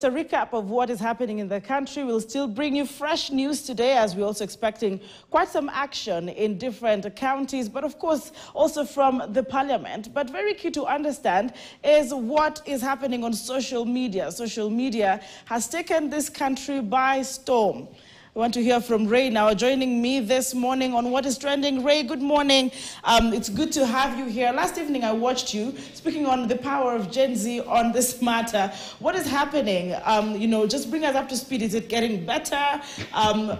A recap of what is happening in the country. We'll still bring you fresh news today, as we're also expecting quite some action in different counties, but of course also from the parliament. But very key to understand is what is happening on social media. Social media has taken this country by storm. I want to hear from Ray now, joining me this morning on What is Trending. Ray, good morning. It's good to have you here. Last evening I watched you speaking on the power of Gen Z on this matter. What is happening? Just bring us up to speed. Is it getting better?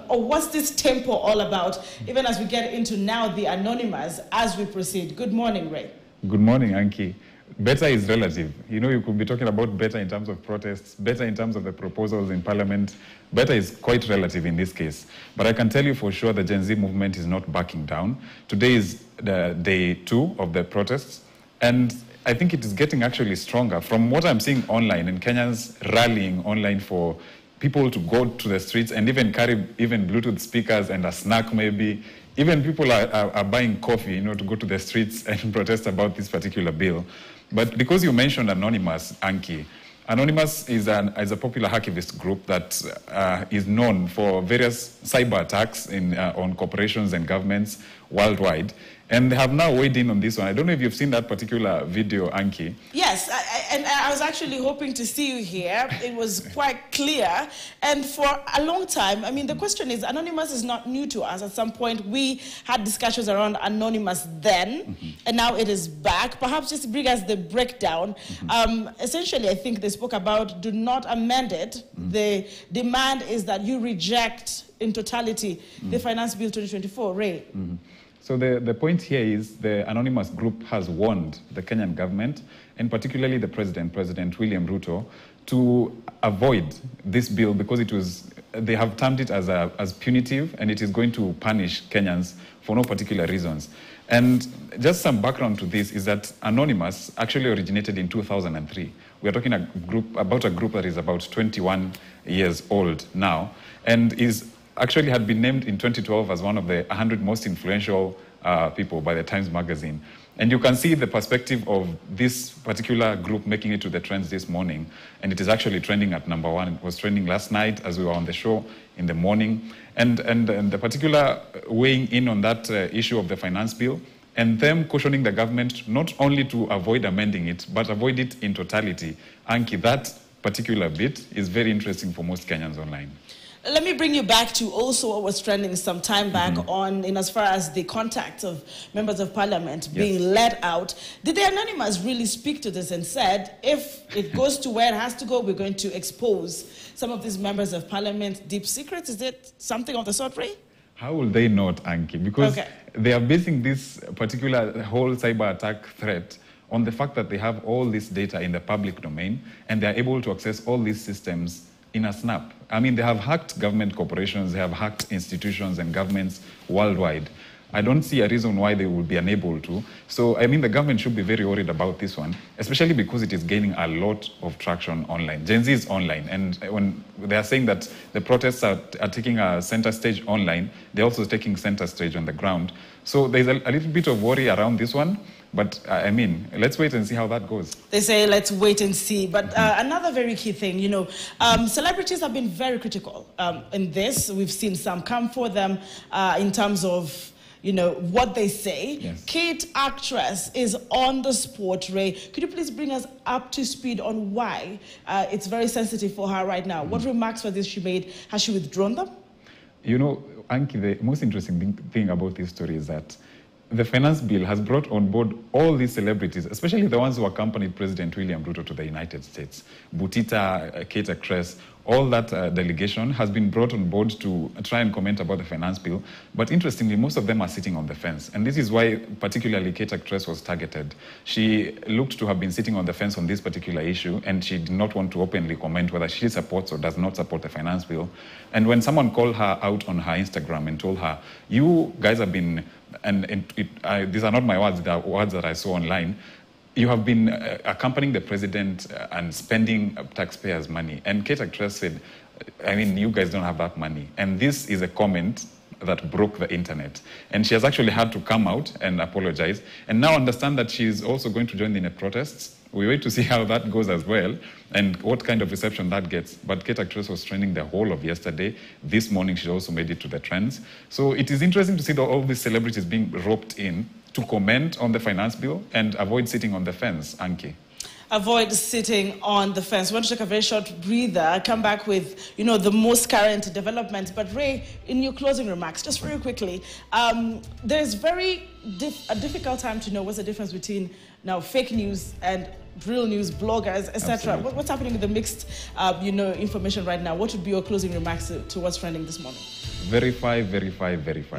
Or what's this tempo all about? Even as we get into now the anonymous as we proceed. Good morning, Ray. Good morning, Anki. Better is relative. You could be talking about better in terms of protests, better in terms of the proposals in parliament. Better is quite relative in this case. But I can tell you for sure the Gen Z movement is not backing down. Today is the day 2 of the protests, and I think it is getting actually stronger. From what I'm seeing online, and Kenyans rallying online for people to go to the streets and even carry even Bluetooth speakers and a snack maybe. Even people are buying coffee, to go to the streets and protest about this particular bill. But because you mentioned Anonymous, Anki, Anonymous is a popular hacktivist group that is known for various cyber attacks on corporations and governments worldwide. And they have now weighed in on this one. I don't know if you've seen that particular video, Anki. Yes, and I was actually hoping to see you here. It was quite clear. And for a long time, the question is, Anonymous is not new to us. At some point, we had discussions around Anonymous then, and now it is back. Perhaps just bring us the breakdown. Essentially, I think they spoke about do not amend it. The demand is that you reject in totality the Finance Bill 2024. Ray. So the point here is the Anonymous group has warned the Kenyan government, and particularly the President William Ruto, to avoid this bill because they have termed it as punitive, and it is going to punish Kenyans for no particular reasons. And just some background to this is that Anonymous actually originated in 2003. We are talking about a group that is about 21 years old now, and actually had been named in 2012 as one of the 100 most influential people by the Times Magazine. And you can see the perspective of this particular group making it to the trends this morning. And it is actually trending at #1. It was trending last night as we were on the show in the morning. And the particular weighing in on that issue of the finance bill, and them cautioning the government not only to avoid amending it, but avoid it in totality. Anki, that particular bit is very interesting for most Kenyans online. Let me bring you back to also what was trending some time back as far as the contacts of members of parliament being let out. Did the Anonymous really speak to this and said, if it goes to where it has to go, we're going to expose some of these members of parliament deep secrets? Is it something of the sort, Ray? How will they not, Anki? Because they are basing this particular whole cyber attack threat on the fact that they have all this data in the public domain, and they are able to access all these systems in a snap. They have hacked government corporations, they have hacked institutions and governments worldwide. I don't see a reason why they would be unable to. So, the government should be very worried about this one, especially because it is gaining a lot of traction online. Gen Z is online, and when they are saying that the protests are taking a center stage online, they're also taking center stage on the ground. So there's a little bit of worry around this one. But, let's wait and see how that goes. They say, let's wait and see. But another very key thing, celebrities have been very critical in this. We've seen some come for them in terms of, what they say. Yes. Kate, actress, is on the spot, Ray. Could you please bring us up to speed on why it's very sensitive for her right now? What remarks for this she made? Has she withdrawn them? Anki, the most interesting thing about this story is that the finance bill has brought on board all these celebrities, especially the ones who accompanied President William Ruto to the United States. Butita, Kate Actress, all that delegation has been brought on board to try and comment about the finance bill. But interestingly, most of them are sitting on the fence. And this is why particularly Kate Actress was targeted. She looked to have been sitting on the fence on this particular issue, and she did not want to openly comment whether she supports or does not support the finance bill. And when someone called her out on her Instagram and told her, you guys have been, these are not my words, they are words that I saw online, you have been accompanying the president and spending taxpayers' money. And Kate Actress said, you guys don't have that money. And this is a comment that broke the internet. And she has actually had to come out and apologize, and now understand that she's also going to join in the protests we wait to see how that goes as well and what kind of reception that gets. But Kate Actress was trending the whole of yesterday. This morning, she also made it to the trends. So it is interesting to see all these celebrities being roped in to comment on the finance bill and avoid sitting on the fence, Anki. Avoid sitting on the fence. We want to take a very short breather, come back with, the most current developments. But Ray, in your closing remarks, just very quickly, there's a difficult time to know what's the difference between now fake news and real news, bloggers, etc. What's happening with the mixed, information right now? What would be your closing remarks to what's trending this morning? Verify, verify, verify.